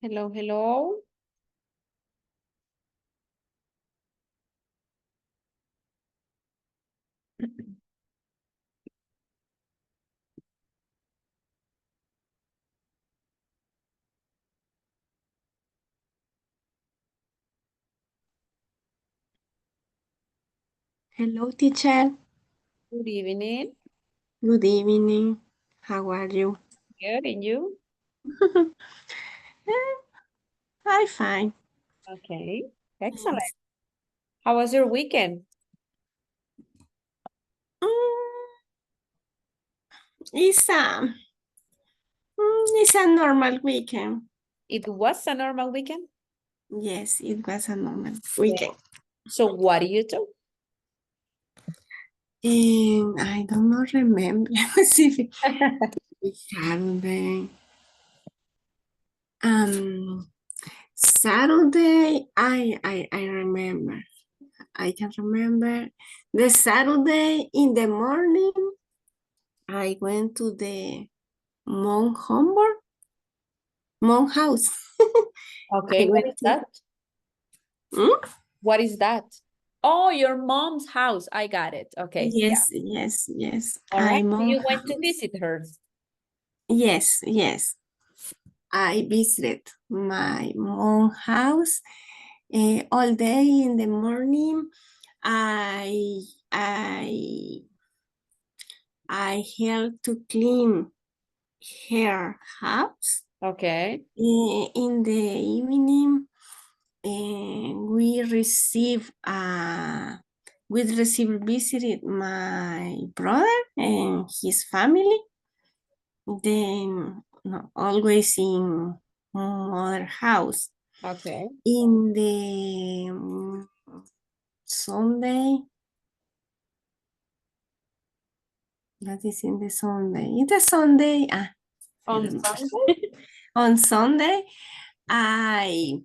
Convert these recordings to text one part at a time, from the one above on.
Hello, hello. Hello, teacher. Good evening. Good evening. How are you? Good, and you? I'm fine. Okay, excellent. Yes. How was your weekend? Mm, It's a, it's a normal weekend. It was a normal weekend? Yes, it was a normal weekend. So what do you do? And I don't know, remember specific Saturday. Um, Saturday, I remember. I can remember the Saturday in the morning. I went to the Mount Humber. Monk house. I Okay, what went is to. that? Hmm? What is that? Oh, your mom's house. I got it. Okay, yeah. Yes, yes, yes. All right. I So monk you went to house. visit her. Yes, yes. I visited my monk house all day in the morning. I I I helped to clean her house. Okay. In the evening, we received visited my brother and his family. Then no, always in mother house. Okay. In the Sunday, that is in the Sunday. In the Sunday, I On don't know. Sunday? On Sunday, I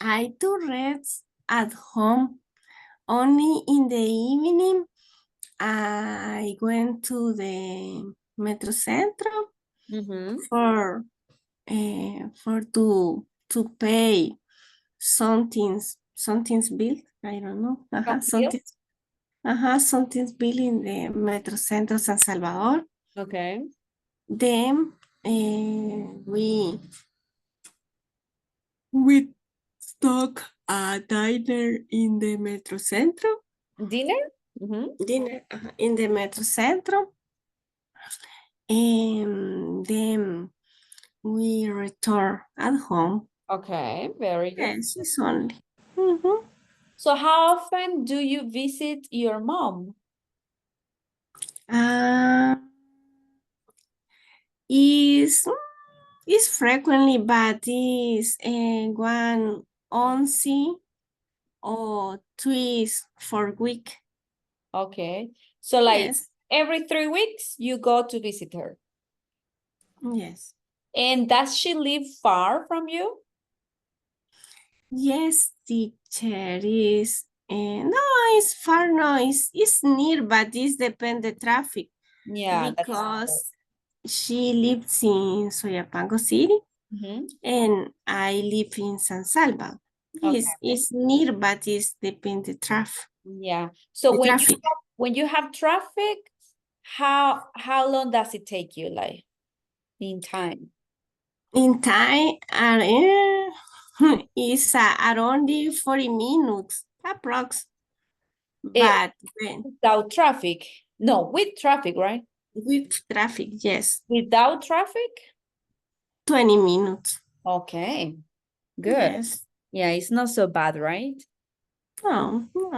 I do rest at home. Only in the evening, I went to the Metro Centro Mm-hmm. for to pay something's bill. I don't know. From Bill? Something's bill in the Metro Centro San Salvador. Okay. Then we took a diner in the Metro Centro. Dinner? Mm-hmm. Dinner in the Metro Centro. And then we return at home. Okay, very good. Yes, it's only. Mhm. So how often do you visit your mom? Uh, is is frequently, but is one once or twice for week. Okay. So like Yes, every 3 weeks you go to visit her. yes, And does she live far from you? yes. Teacher is no, it's far. No, it's near, but it's depend the traffic Yeah, that's because she lives in Soyapango City and I live in San Salvador. okay. It's near, but it's depend the traffic. Yeah. So The traffic. when you have traffic, how long does it take you like in time? In time, it's around 40 minutes, approx. Eh, But when without traffic? No, with traffic, right? with traffic, yes, Without traffic? 20 minutes. Okay, good. Yes. Yeah, it's not so bad, right? No, no,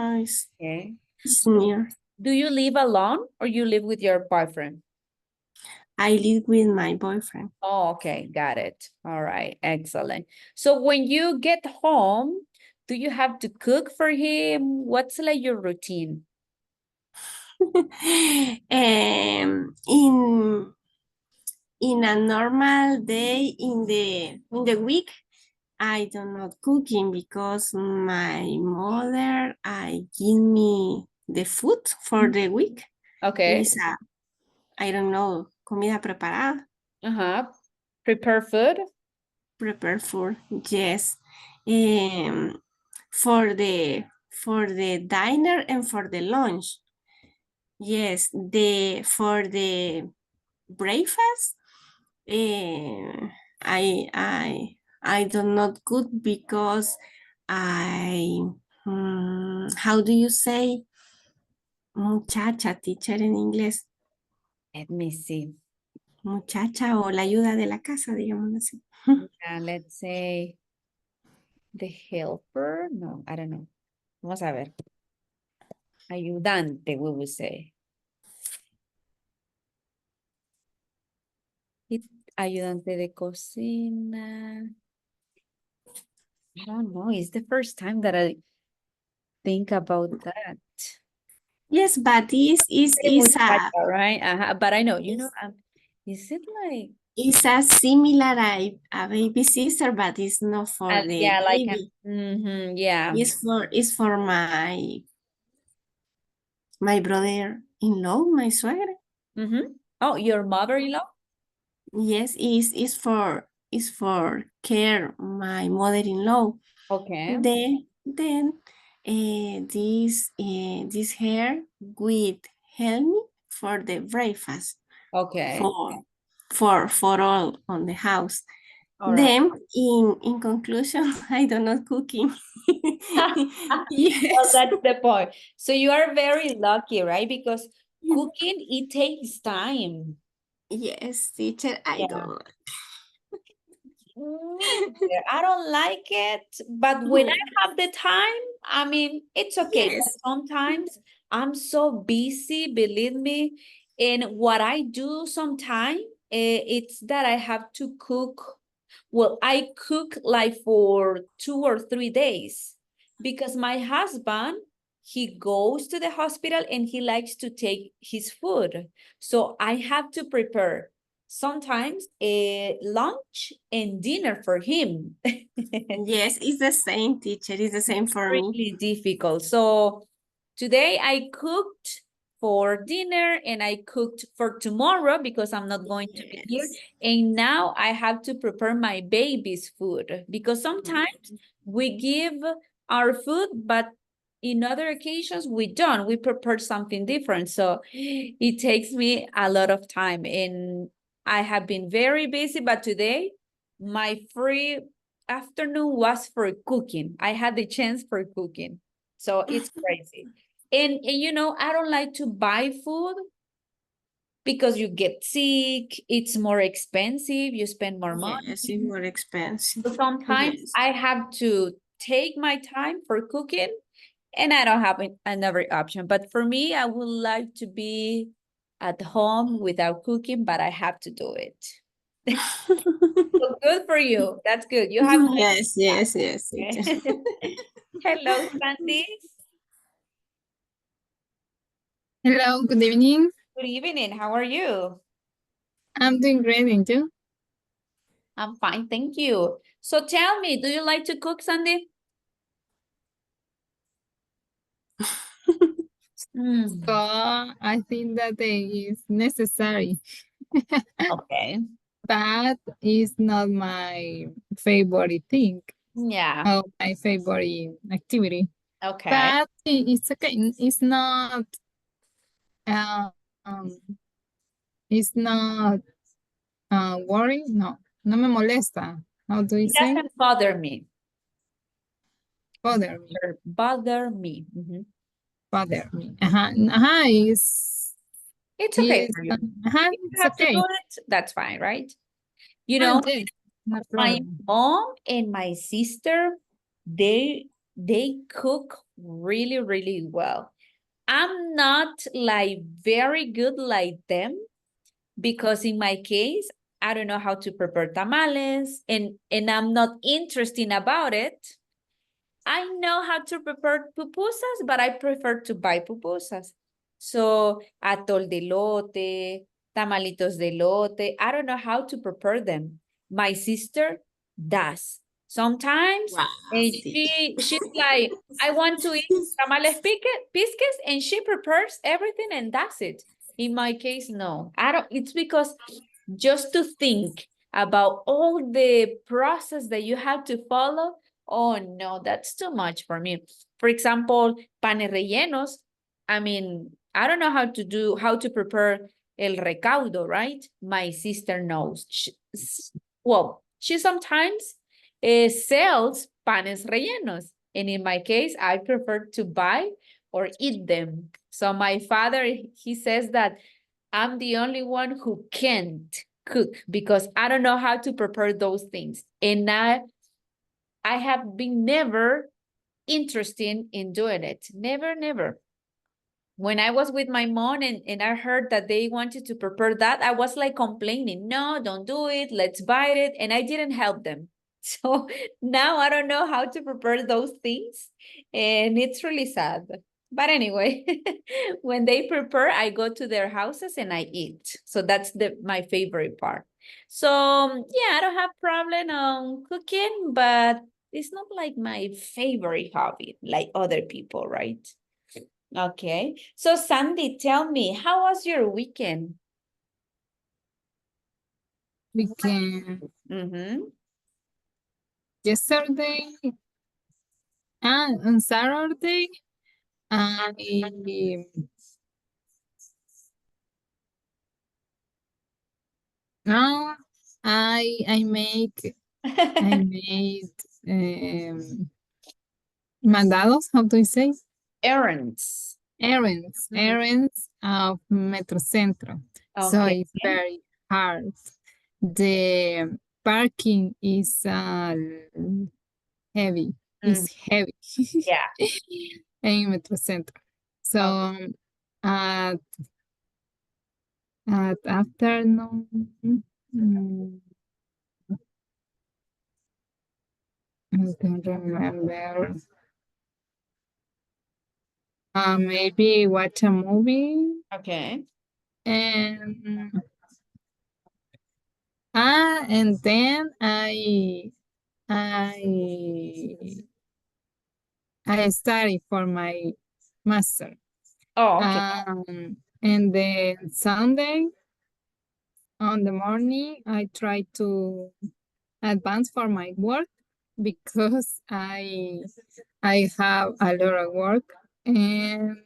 Okay. it's near. Do you live alone or you live with your boyfriend? I live with my boyfriend. Oh, okay, got it. All right, excellent. So when you get home, do you have to cook for him? What's like your routine? In a normal day in the week, I do not cooking because my mother I give me the food for the week. Okay. Is I don't know, comida preparada. Uh-huh. Prepare food? prepare food. Yes. For the diner and for the lunch. Yes, for the breakfast, I do not cook because how do you say muchacha, teacher en inglés? Let me see. Muchacha o la ayuda de la casa, digamos así. Let's say the helper. No, I don't know. Vamos a ver. Ayudante, we will say. Ayudante de cocina. I don't know. It's the first time that I think about that. Yes, but this is Muchacha, right? But I know, is it like? It's a similar a baby sister, but it's not for the Yeah, like baby. yeah. It's for my brother-in-law, my suegra. Oh, your mother-in-law? Yes, it's for care my mother-in-law. Okay. Then this hair with help me for the breakfast Okay. for all on the house. All right. Then, in conclusion, I do not cooking. Well, Yes. that's the point. So you are very lucky, right? Because cooking, it takes time. Yes, teacher, I Yeah. don't. Me neither. I don't like it, but when I have the time, I mean, it's okay. But Yes. sometimes I'm so busy, believe me. And what I do sometimes, it's that I have to cook. Well, I cook like for 2 or 3 days because my husband, he goes to the hospital and he likes to take his food. So I have to prepare sometimes a lunch and dinner for him. Yes, it's the same, teacher. It's the same for me. Really difficult. So today I cooked for dinner and I cooked for tomorrow because I'm not going to be here. Yes. And now I have to prepare my baby's food because sometimes we give our food, but in other occasions we don't. We prepare something different. So it takes me a lot of time and I have been very busy, but today my free afternoon was for cooking. I had the chance for cooking. So it's crazy. And I don't like to buy food because you get sick, it's more expensive, you spend more money. Yes, it's more expensive. So sometimes Yes. I have to take my time for cooking and I don't have another option. But for me, I would like to be at home without cooking, but I have to do it. So good for you. That's good. You have Yes, yes, yes. teacher. Hello, Sandy. Hello, good evening. Good evening. How are you? I'm doing great, and you? I'm fine, thank you. So tell me, do you like to cook, Sandy? So I think that it is necessary, Okay. but it's not my favorite thing Yeah. or my favorite activity. Okay. But it's okay. Um, it's not worry. No, no me molesta. How do you It say? doesn't bother me. Bother me. Bother me. Bother me. It's okay for you. If you it's have to okay. do it, that's fine, right? You know, Yes, no my problem. mom and my sister, they cook really, really well. I'm not like very good like them because in my case, I don't know how to prepare tamales and I'm not interested about it. I know how to prepare pupusas, but I prefer to buy pupusas. So atol de lote, tamalitos de lote, I don't know how to prepare them. My sister does. Sometimes Wow, and teacher. she's like, I want to eat tamales pisques, and she prepares everything and that's it. In my case, no. I don't, it's because just to think about all the process that you have to follow, oh no, that's too much for me. For example, panes rellenos, I mean, I don't know how to prepare el recaudo, right? My sister knows. She sometimes sells panes rellenos. And in my case, I prefer to buy or eat them. So my father, he says that I'm the only one who can't cook because I don't know how to prepare those things. And I have been never interested in doing it. Never, never. When I was with my mom and I heard that they wanted to prepare that, I was like complaining, no, don't do it, let's buy it. And I didn't help them. So now I don't know how to prepare those things. And it's really sad. But anyway, when they prepare, I go to their houses and I eat. So that's my favorite part. So yeah, I don't have problem on cooking, but it's not like my favorite hobby, like other people, right? Okay. So Sandy, tell me, how was your weekend? Weekend. Mm-hmm. Yesterday and on Saturday, I no, I make I made mandados. How do you say? Errands. Errands of Metrocentro. So Okay. it's very hard. The parking is heavy. It's heavy Yeah. in Metrocentro. So Okay. at afternoon, mm, I don't remember. Maybe watch a movie Okay. and then I study for my master. Oh, okay. And then Sunday on the morning, I try to advance for my work because I have a lot of work. And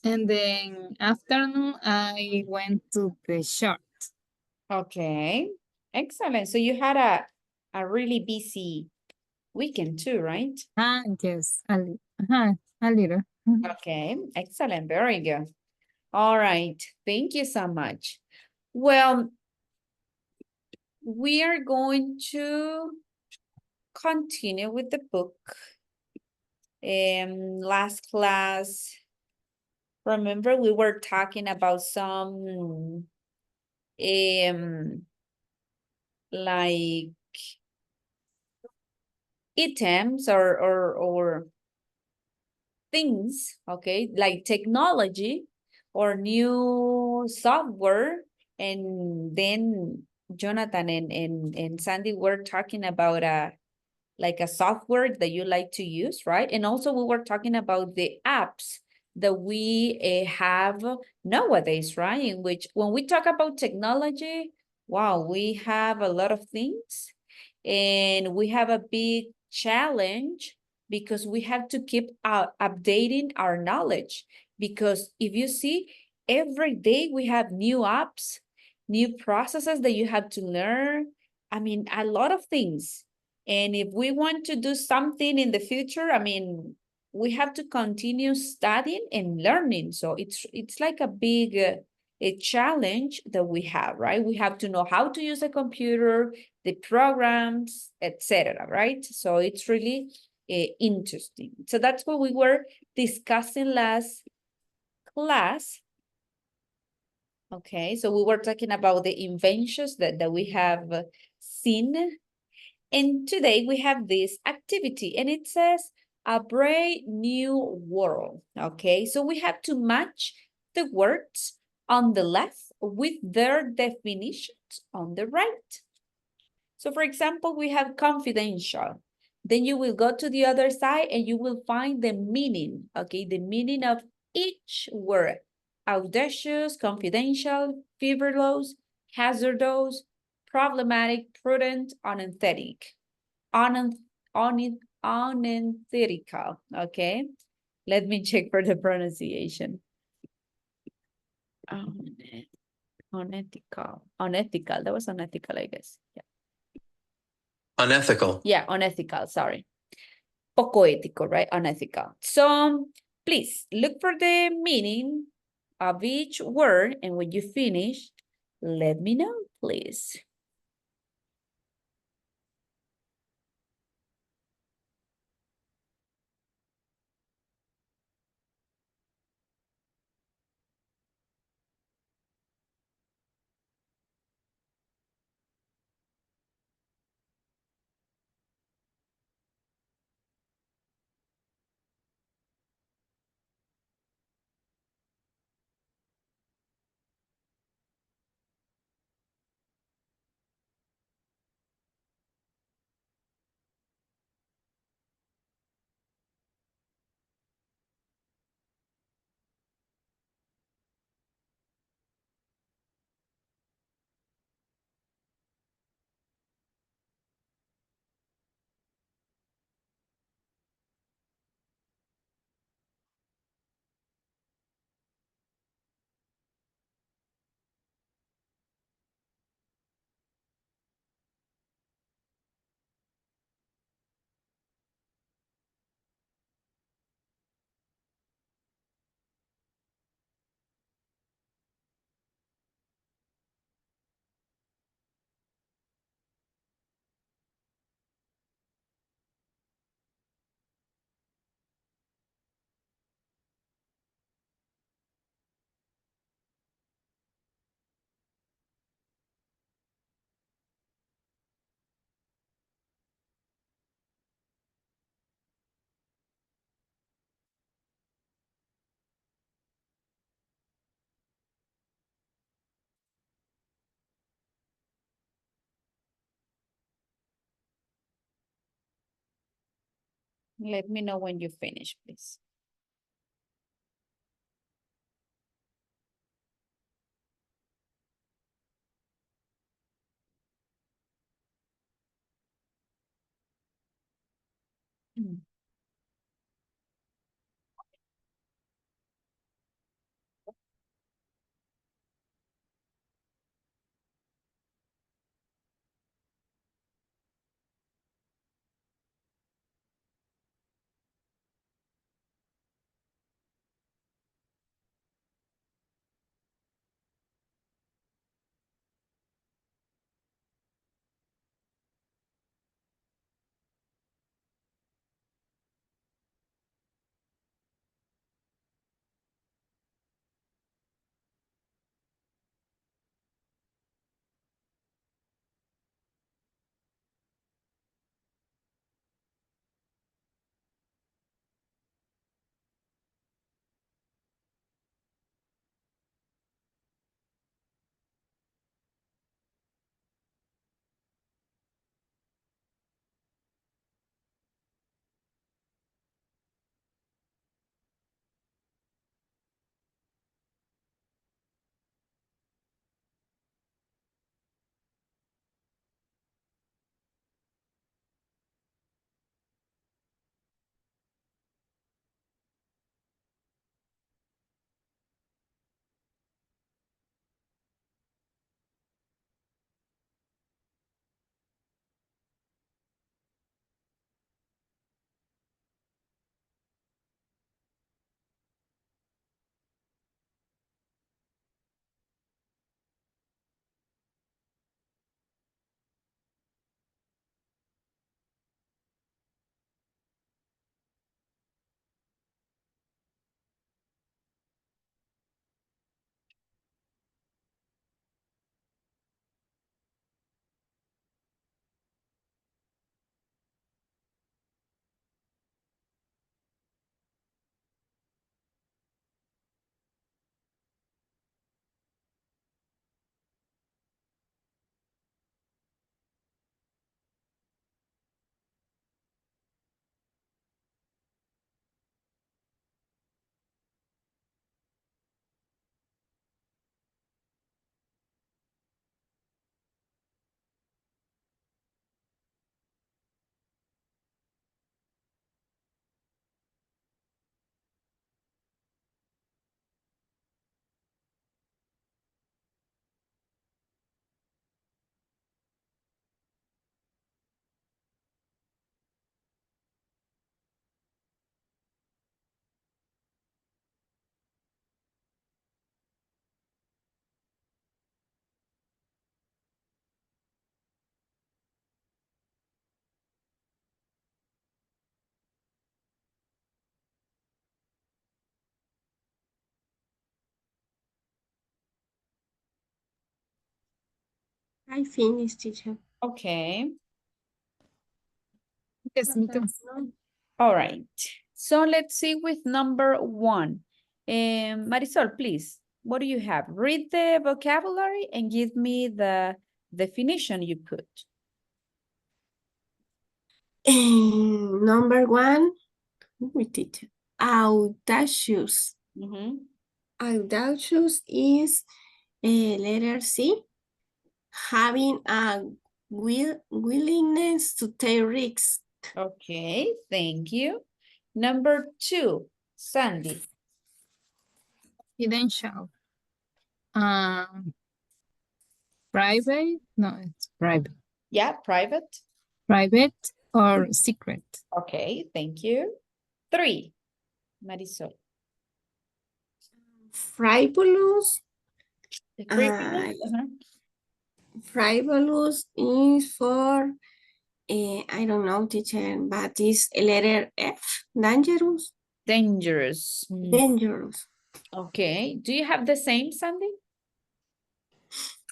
then afternoon, I went to the shop. Okay. Excellent. So you had a really busy weekend too, right? Yes, a little. Okay. Excellent. Very good. All right. Thank you so much. Well, we are going to continue with the book. Last class, remember we were talking about some like items or things, okay, like technology or new software. And then Jonathan and Sandy were talking about like a software that you like to use, right? And also we were talking about the apps that we have nowadays, right? In which when we talk about technology, wow, we have a lot of things and we have a big challenge because we have to keep updating our knowledge. Because if you see, every day we have new apps, new processes that you have to learn. I mean, a lot of things. And if we want to do something in the future, I mean, we have to continue studying and learning. So it's like a big a challenge that we have, right? We have to know how to use a computer, the programs, etc., right? So it's really interesting. So that's what we were discussing last class. Okay, so we were talking about the inventions that we have seen. And today we have this activity and it says a brave new world. Okay, so we have to match the words on the left with their definitions on the right. So for example, we have confidential. Then you will go to the other side and you will find the meaning, okay? The meaning of each word. Audacious, confidential, feverless, hazardous, problematic, prudent, unempathetic. Unethical, okay? Let me check for the pronunciation. Unethical, that was unethical, I guess. Yeah. Unethical. Yeah, unethical, sorry. Poco ético, right? Unethical. So please look for the meaning of each word, and when you finish, let me know, please. Let me know when you finish, please. Mm. I finished, teacher. Okay. Yes, me too. All right. So let's see with number 1. Marisol, please, what do you have? Read the vocabulary and give me the definition you put. Number 1, teacher. Audacious. Mhm. Audacious is letter C, having a willingness to take risks. Okay, thank you. Number 2, Sandy. Confidential. Private? No, it's private. Yeah, private. Private or secret. Okay, thank you. 3, Marisol. Frivolous. The frivolous, Frivolous is for, I don't know, teacher, but it's letter F, dangerous. Dangerous. Dangerous. Okay, do you have the same, Sandy?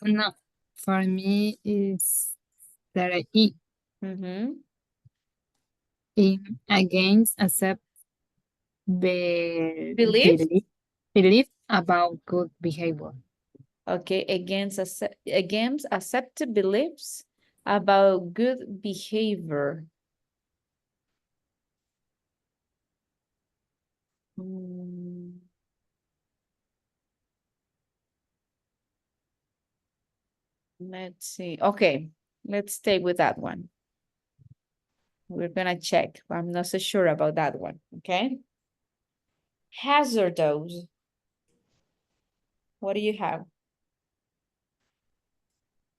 No, for me it's letter E. Mhm. In against accept Belief? belief about good behavior. Okay, against accepted beliefs about good behavior. Mm. Let's see. Okay, let's stay with that one. We're gonna check. I'm not so sure about that one, okay? Hazardous. What do you have?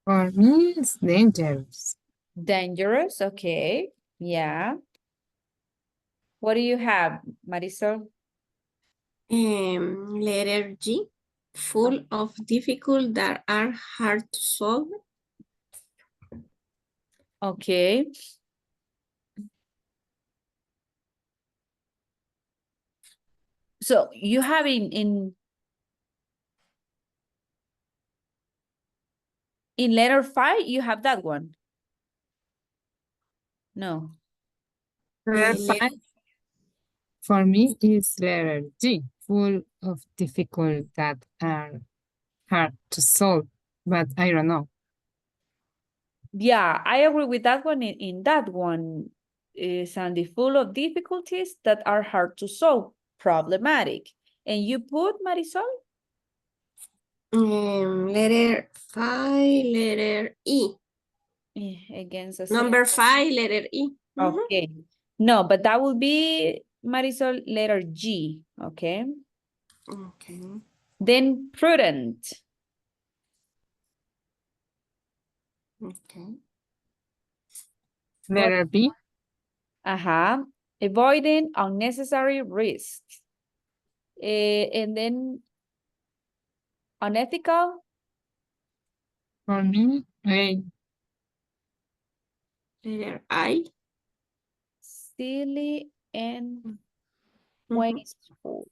For me, it's dangerous. Dangerous, okay. Yeah. What do you have, Marisol? Letter G, full of difficult that are hard to solve. Okay. So you have in letter 5, you have that one? No. Letter Le- 5 for me is letter G, full of difficult that are hard to solve, but I don't know. Yeah, I agree with that one. In that one, Sandy, full of difficulties that are hard to solve, problematic. And you put, Marisol? Letter 5, letter E. Against a Number 5, letter E. Okay. No, but that would be, Marisol, letter G, okay? Okay. Then prudent. Okay. Letter B, Avoiding unnecessary risks. And then unethical. for me, A. Letter I. Silly and Mhm. wasteful.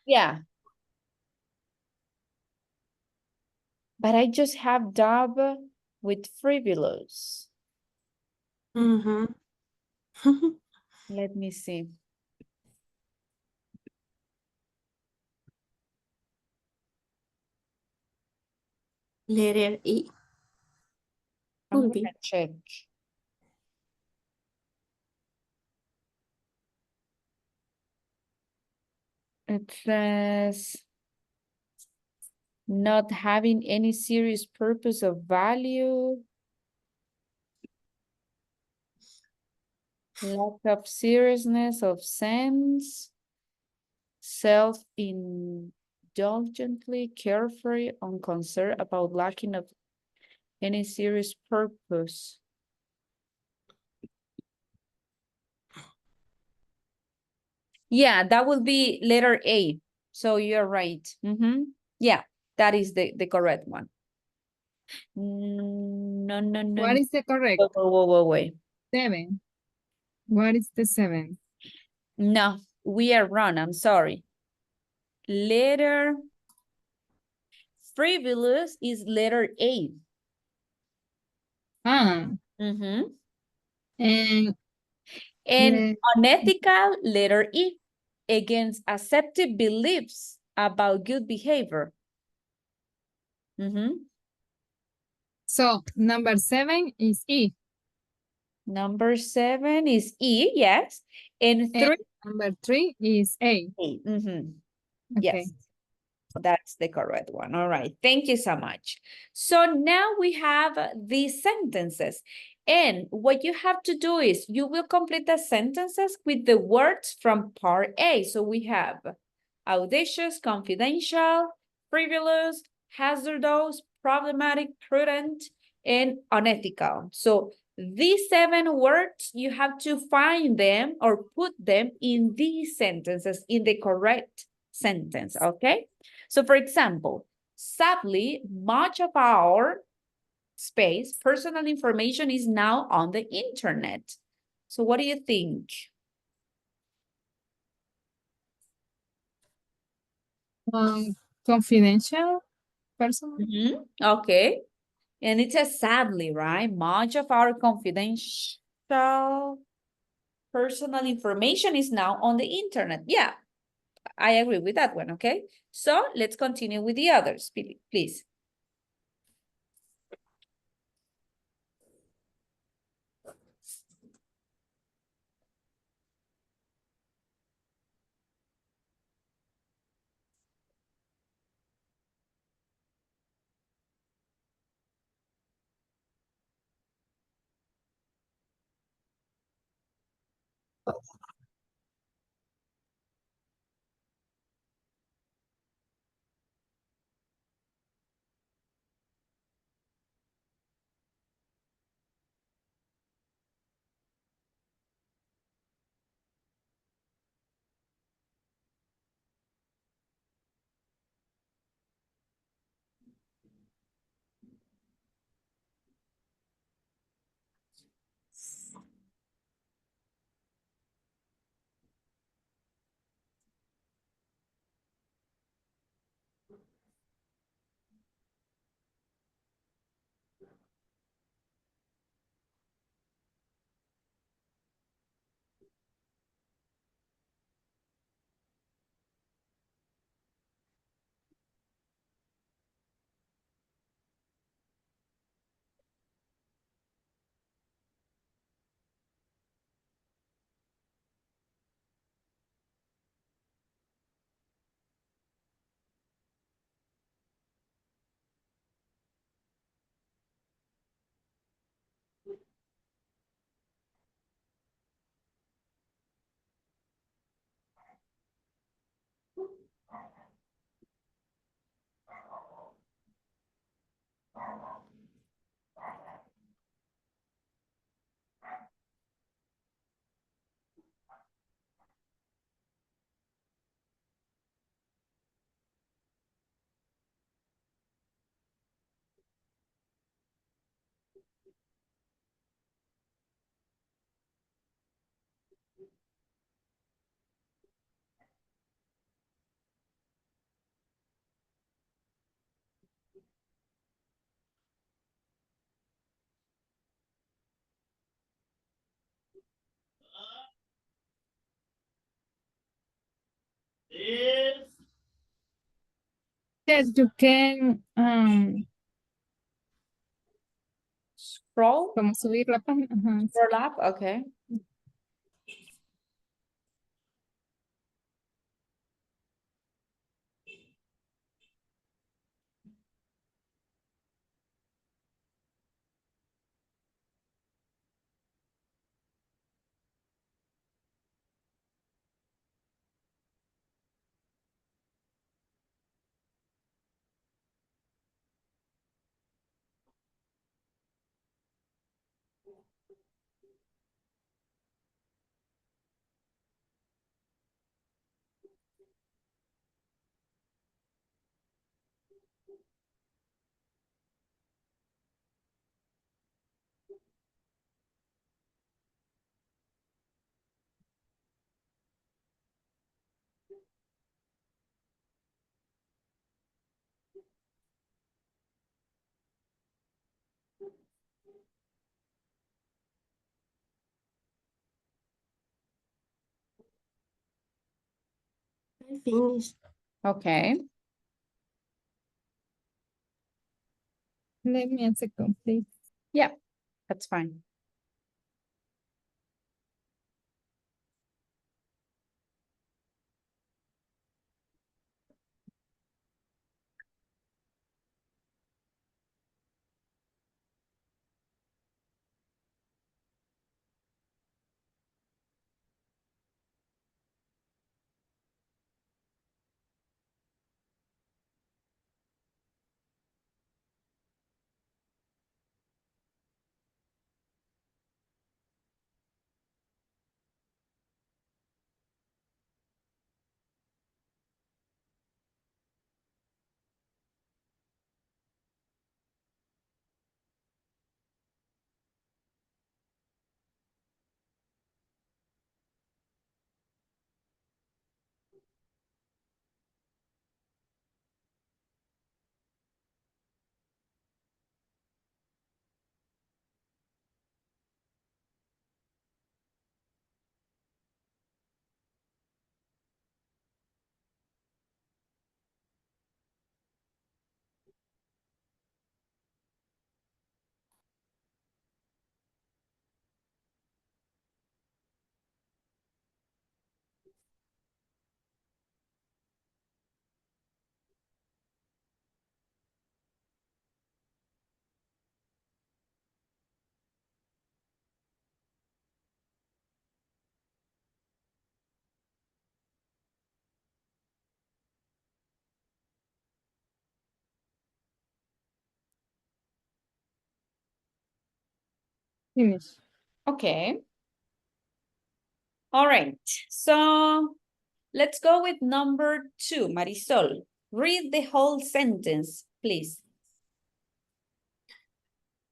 Yeah. But I just have dub with frivolous. Mhm. Let me see. Letter E. I'm Could be. gonna check. It says not having any serious purpose of value. Lack of seriousness of sense. Self-indulgently carefree, unconcerned about lacking of any serious purpose. Yeah, that would be letter A. So you're right. Yeah, that is the correct one. No, no, no. What is the correct? Wait. 7. What is the 7? No, we are wrong. I'm sorry. Letter frivolous is letter A. And And le- unethical, letter E, against accepted beliefs about good behavior. so number 7 is E. Number 7 is E, yes. And And 3, number 3 is A. A. Okay. Yes, that's the correct one. All right, thank you so much. So now we have these sentences. And what you have to do is you will complete the sentences with the words from part A. So we have audacious, confidential, frivolous, hazardous, problematic, prudent, and unethical. So these 7 words, you have to find them or put them in these sentences in the correct sentence, okay? So for example, sadly, much of our space, personal information is now on the internet. So what do you think? Confidential person. Okay. And it says sadly, right? Much of our confidential personal information is now on the internet. Yeah, I agree with that one, okay? So let's continue with the others, please. Yes, you can Scroll, como subir la página. Ajá. scroll up, okay. I finished. Okay. Let me answer complete. Yeah, that's fine. Finish. Okay. All right. So let's go with number 2, Marisol. Read the whole sentence, please.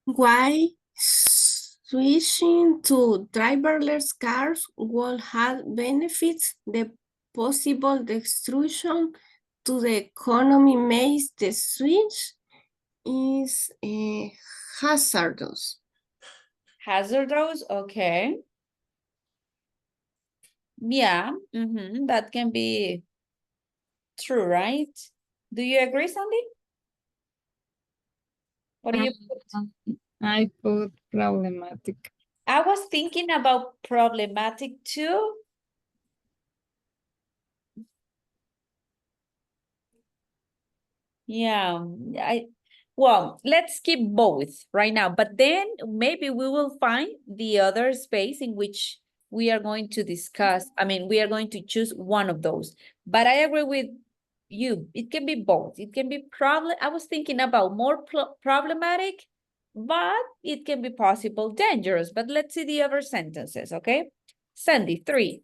Why switching to driverless cars will have benefits? The possible destruction to the economy makes the switch is hazardous. Hazardous, okay. Yeah, that can be true, right? Do you agree, Sandy? What do you put? I put problematic. I was thinking about problematic too. Yeah, well, let's keep both right now, but then maybe we will find the other space in which we are going to discuss. I mean, we are going to choose one of those, but I agree with you. It can be both. It can be I was thinking about more problematic, but it can be possible dangerous. But let's see the other sentences, okay? Sandy, 3.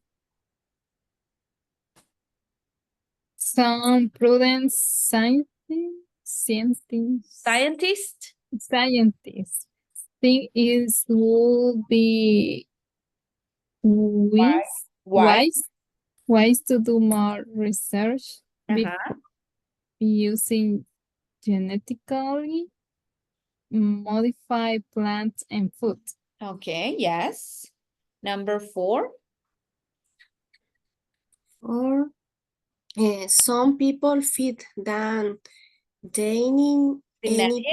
Some prudent scientists Scientist? think it would be wise, Why? wise to do more research Uh-huh. using genetically modified plants and food. Okay, yes. Number 4. Or some people feel that dying any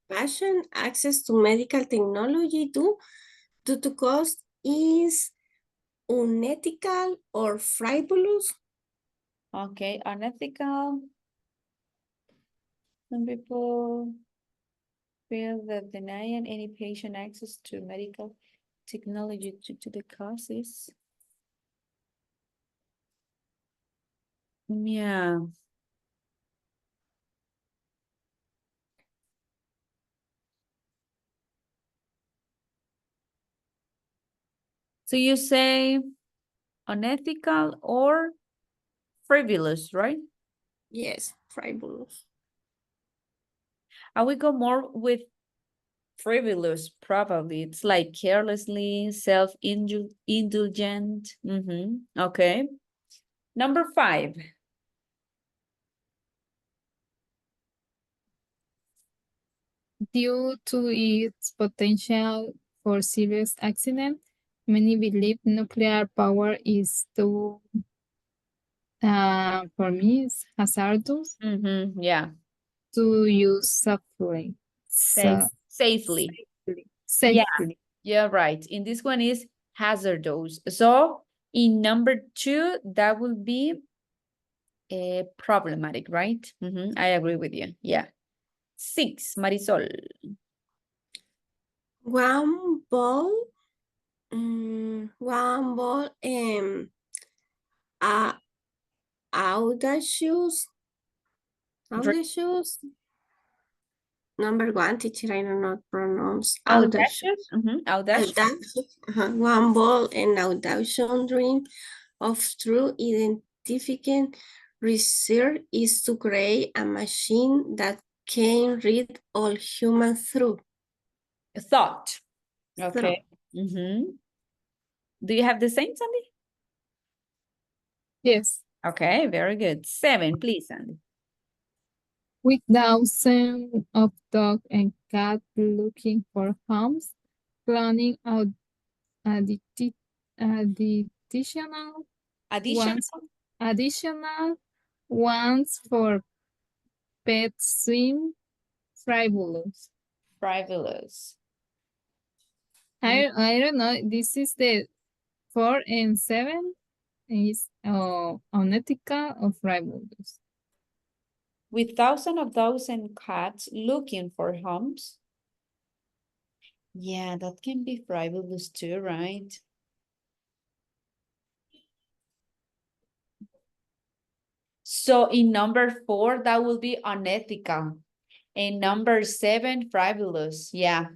passion, access to medical technology due to cost is unethical or frivolous. Okay, unethical. Some people feel that denying any patient access to medical technology due to the causes. Yeah. So you say unethical or frivolous, right? Yes, frivolous. I would go more with frivolous, probably. It's like carelessly, self-indulgent. Okay. Number 5. Due to its potential for serious accident, many believe nuclear power is too, for me, it's hazardous Yeah, to use safely. So, safely. safely. Yeah, right. In this one is hazardous. So in number 2, that will be problematic, right? I agree with you. Yeah. 6, Marisol. One ball, uh, audacious, audacious. Number 1, teacher, I don't know pronounce audacious. Audacious. Audacious. One ball and audacious dream of true identification research is to create a machine that can read all human through. Thought. Okay. Do you have the same, Sandy? Yes. Okay, very good. 7, please, Sandy. With thousands of dogs and cats looking for homes, planning out additional additional ones for pets seem frivolous. Frivolous. I don't know. This is the 4 and 7 is unethical or frivolous. With thousands of dogs and cats looking for homes. Yeah, that can be frivolous too, right? So in number 4, that will be unethical. And number 7, frivolous. Yeah.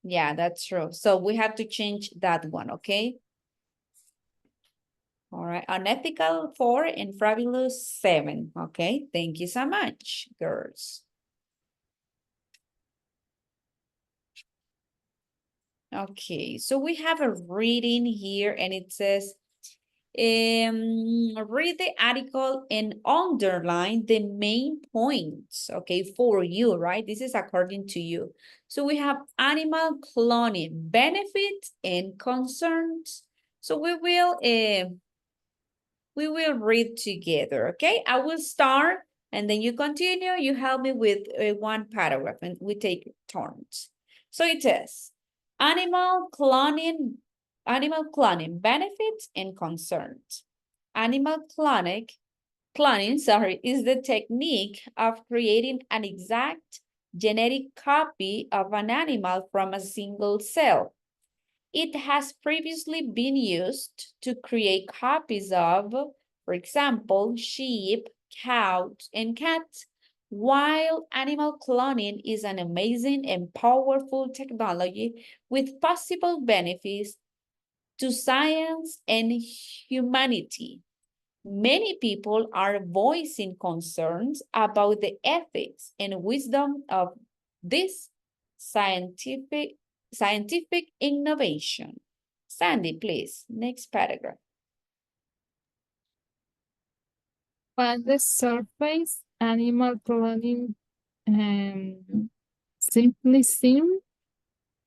Yeah, that's true. So we have to change that one, okay? All right, unethical 4 and frivolous 7. Okay, thank you so much, girls. Okay, so we have a reading here and it says, read the article and underline the main points, okay, for you, right? This is according to you. So we have animal cloning, benefits and concerns. So we will read together, okay? I will start and then you continue. You help me with one paragraph and we take turns. So it says, animal cloning benefits and concerns. Animal cloning, is the technique of creating an exact genetic copy of an animal from a single cell. It has previously been used to create copies of, for example, sheep, cows, and cats. While animal cloning is an amazing and powerful technology with possible benefits to science and humanity, many people are voicing concerns about the ethics and wisdom of this scientific innovation. Sandy, please, next paragraph. On the surface, animal cloning simply seems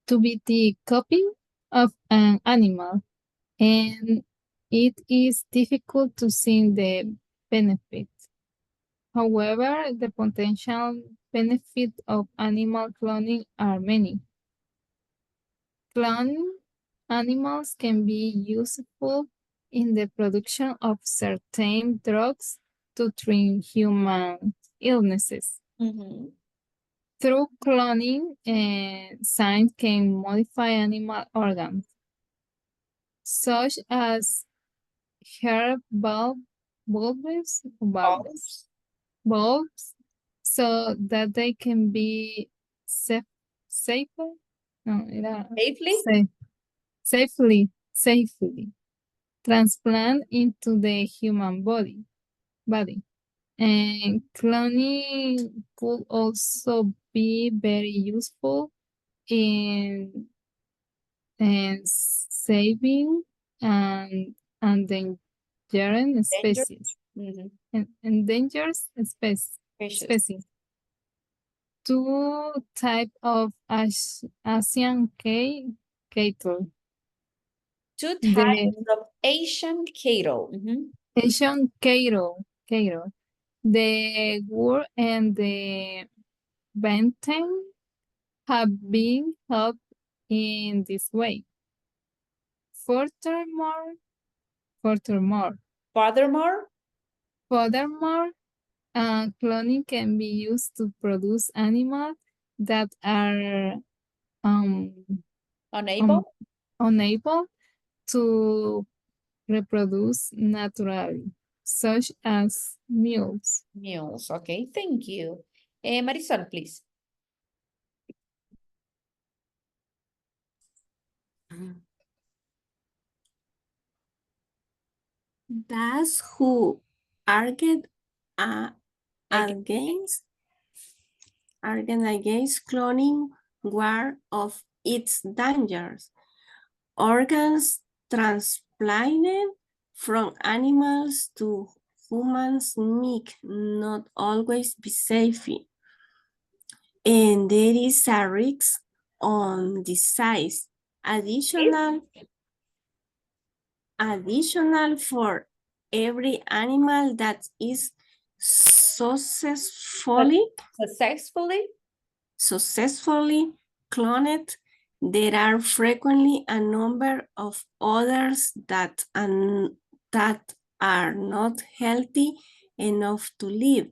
to be the copy of an animal, and it is difficult to see the benefits. However, the potential benefits of animal cloning are many. Cloning animals can be useful in the production of certain drugs to treat human illnesses. Through cloning, science can modify animal organs, such as hair bulbs, so that they can be safer. No, safely transplant into the human body. And cloning could also be very useful in saving and endangered species. Endangered species. Two types of Asian cattle Two The types of Asian cattle. Asian cattle. The wool and the benten have been helped in this way. Furthermore, furthermore, Furthermore, furthermore, cloning can be used to produce animals that are um, unable. unable to reproduce naturally, such as mules. Mules. Okay, thank you. Marisol, please. Those who argued uh, Again. against cloning were of its dangers. Organs transplanted from animals to humans may not always be safe, and there is a risk on the size. Additional for every animal that is successfully Successfully. cloned, there are frequently a number of others that are not healthy enough to live.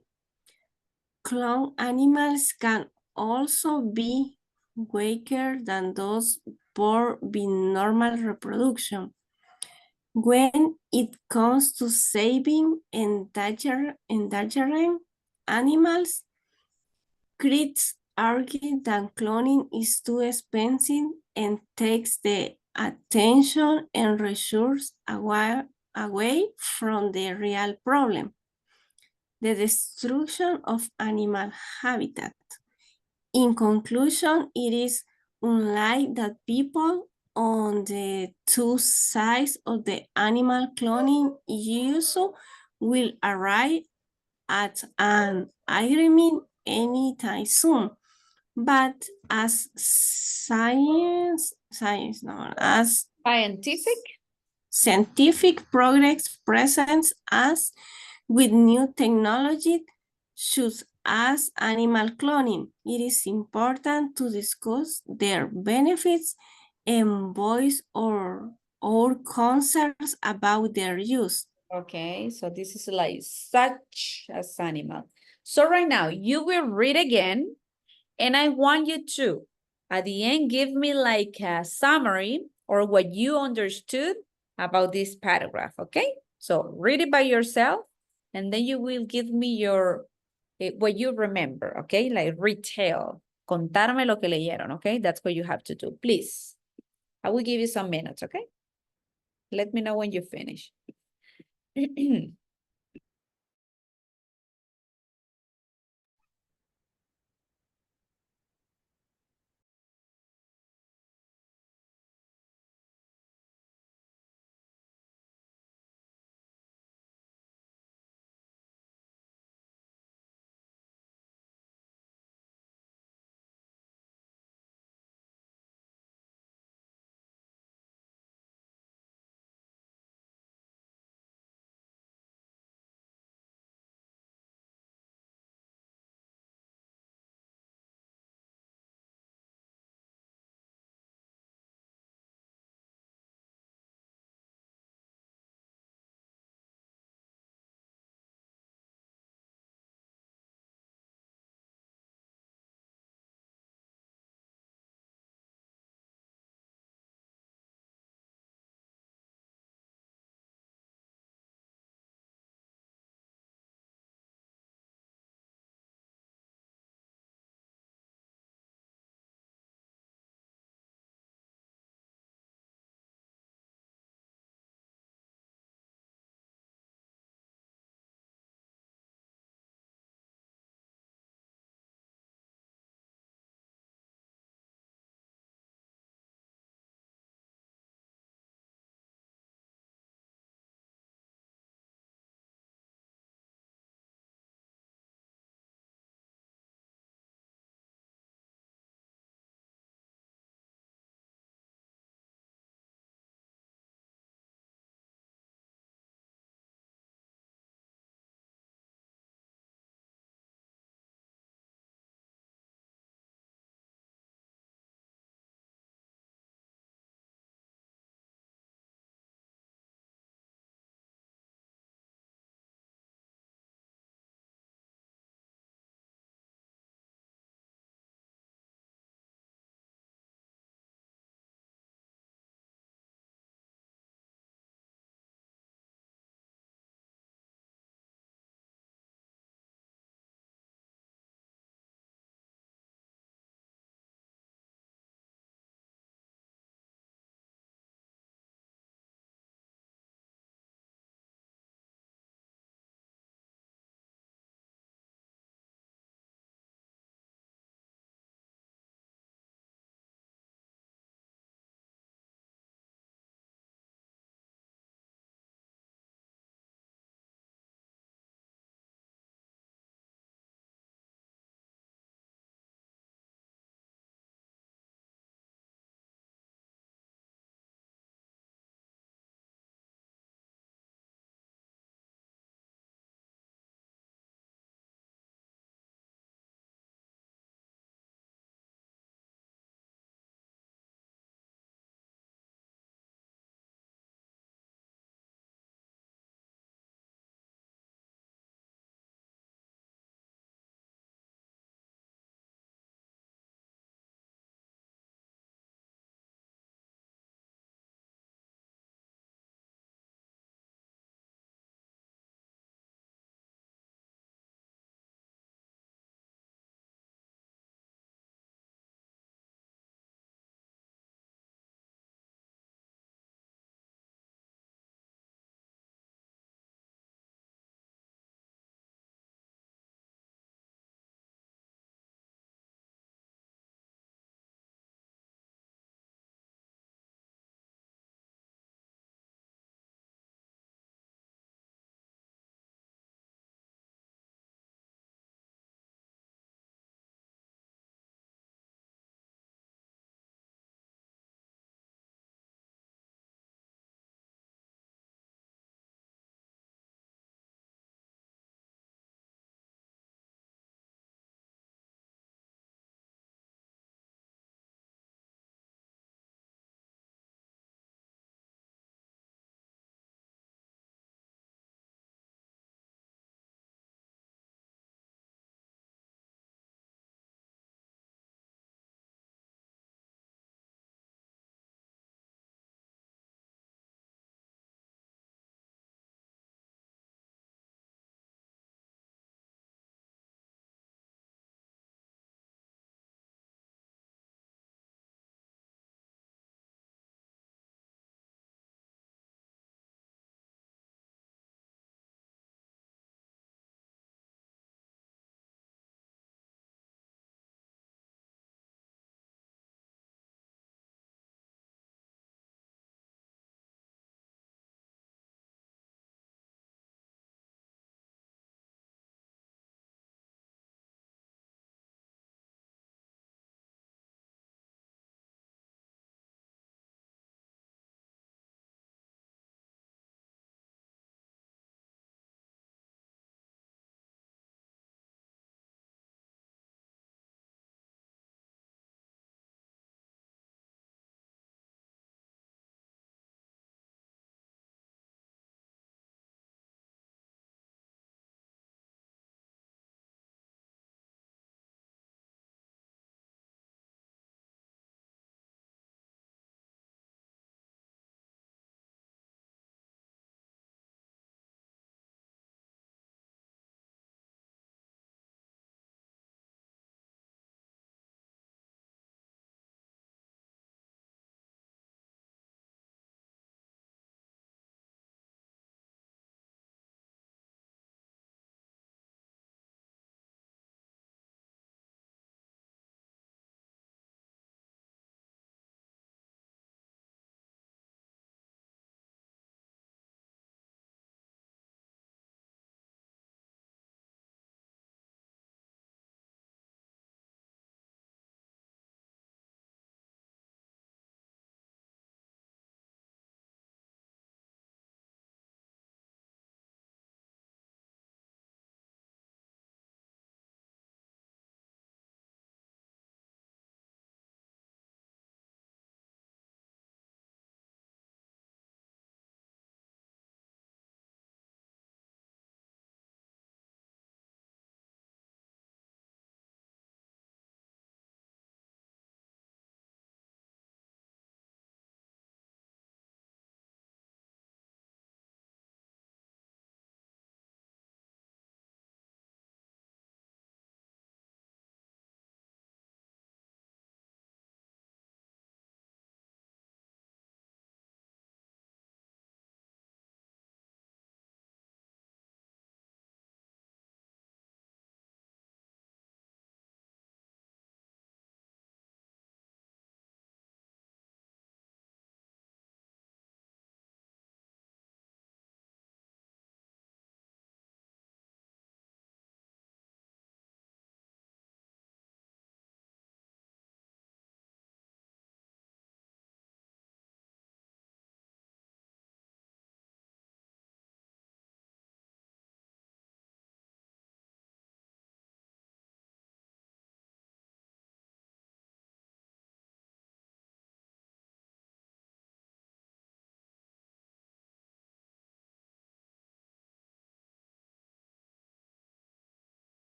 Cloned animals can also be weaker than those born with normal reproduction. When it comes to saving endangered animals, critics argue that cloning is too expensive and takes the attention and resources away from the real problem, the destruction of animal habitat. In conclusion, it is unlikely that people on the two sides of the animal cloning issue will arrive at an agreement anytime soon. But as scientific progress presents us with new technology, such as animal cloning, it is important to discuss their benefits and voice our concerns about their use. Okay, so this is like such as animal. So right now you will read again and I want you to, at the end, give me like a summary or what you understood about this paragraph, okay? So read it by yourself and then you will give me your, what you remember, okay? Like retell, contarme lo que leyeron, okay? That's what you have to do, please. I will give you some minutes, okay? Let me know when you finish.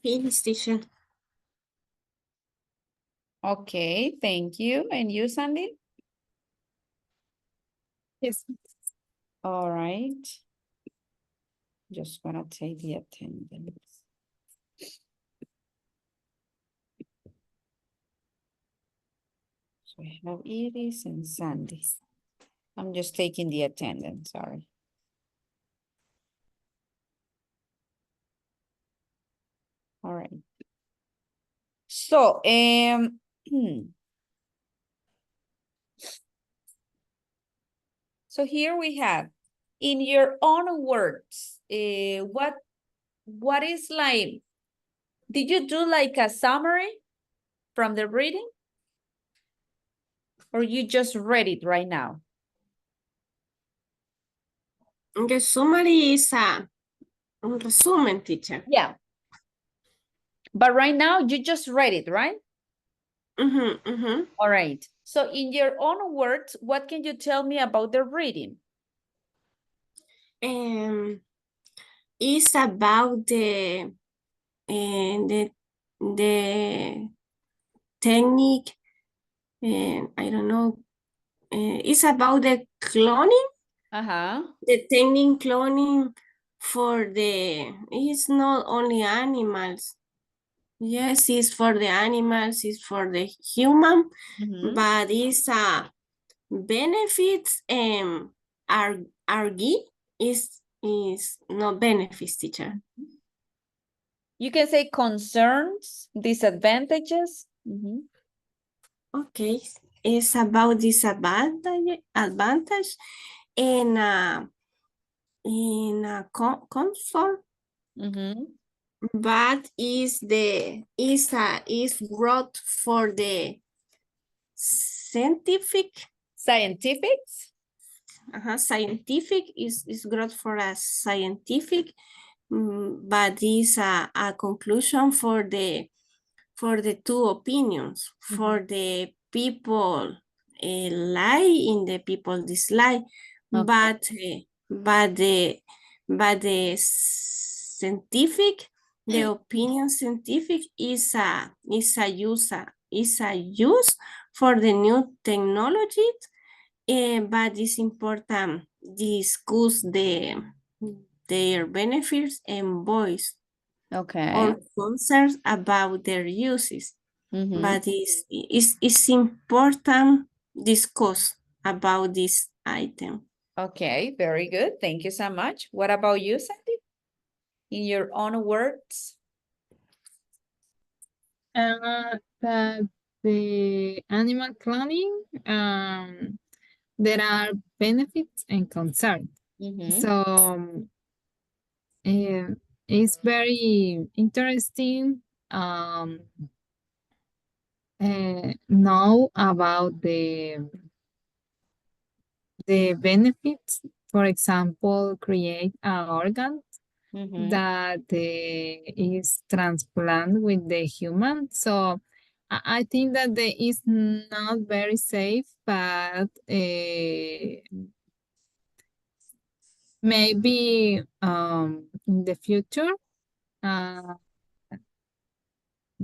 Finished, teacher. Okay, thank you. And you, Sandy? Yes. All right. Just gonna take the attendance. So we have Iris and Sandy. I'm just taking the attendance, sorry. All right. So, so here we have, in your own words, what is like, did you do like a summary from the reading? Or you just read it right now? The summary is un resumen, teacher. Yeah. But right now you just read it, right? All right. So in your own words, what can you tell me about the reading? It's about the technique, and I don't know. It's about the cloning. The technique cloning for the. It's not only animals. Yes, it's for the animals. It's for the human, but it's benefits and argy is not benefits, teacher. You can say concerns, disadvantages. Okay, it's about advantage in console, but is brought for the scientific. Scientifics? Scientific is brought for a scientific, but is a conclusion for the two opinions, for the people like and the people dislike, but the scientific, the opinion scientific is a use for the new technology, but it's important discuss their benefits and voice or concerns about their uses. But it's important discuss about this item. Okay, very good. Thank you so much. What about you, Sandy? In your own words? That the animal cloning, there are benefits and concerns. So it's very interesting know about the benefits. For example, create an organ that is transplant with the human. So I think that is not very safe, but maybe in the future,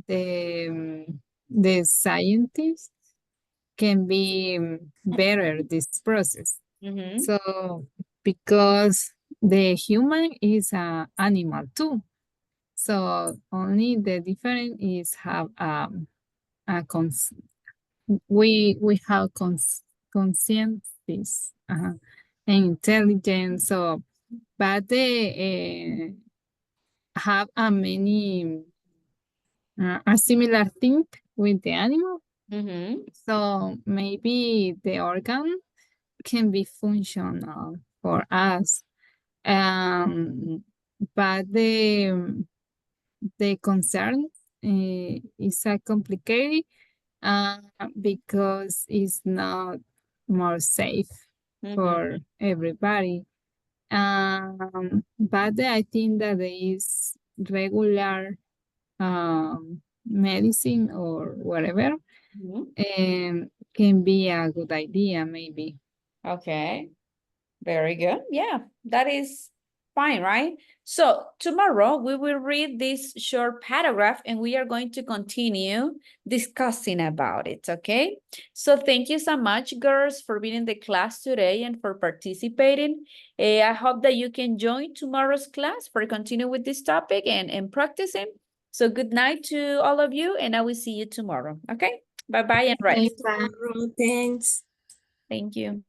the scientists can be better this process. So because the human is an animal too. So only the difference is have we have conscience and intelligence. So but they have a many a similar thing with the animal. So maybe the organ can be functional for us. But the concern is complicated because it's not more safe for everybody. But I think that there is regular medicine or whatever can be a good idea, maybe. Okay, very good. Yeah, that is Fine, right? So tomorrow we will read this short paragraph and we are going to continue discussing about it, okay? So thank you so much, girls, for being in the class today and for participating. I hope that you can join tomorrow's class for continue with this topic and practicing. So good night to all of you and I will see you tomorrow, okay? Bye-bye and rest. Thanks. Thank you.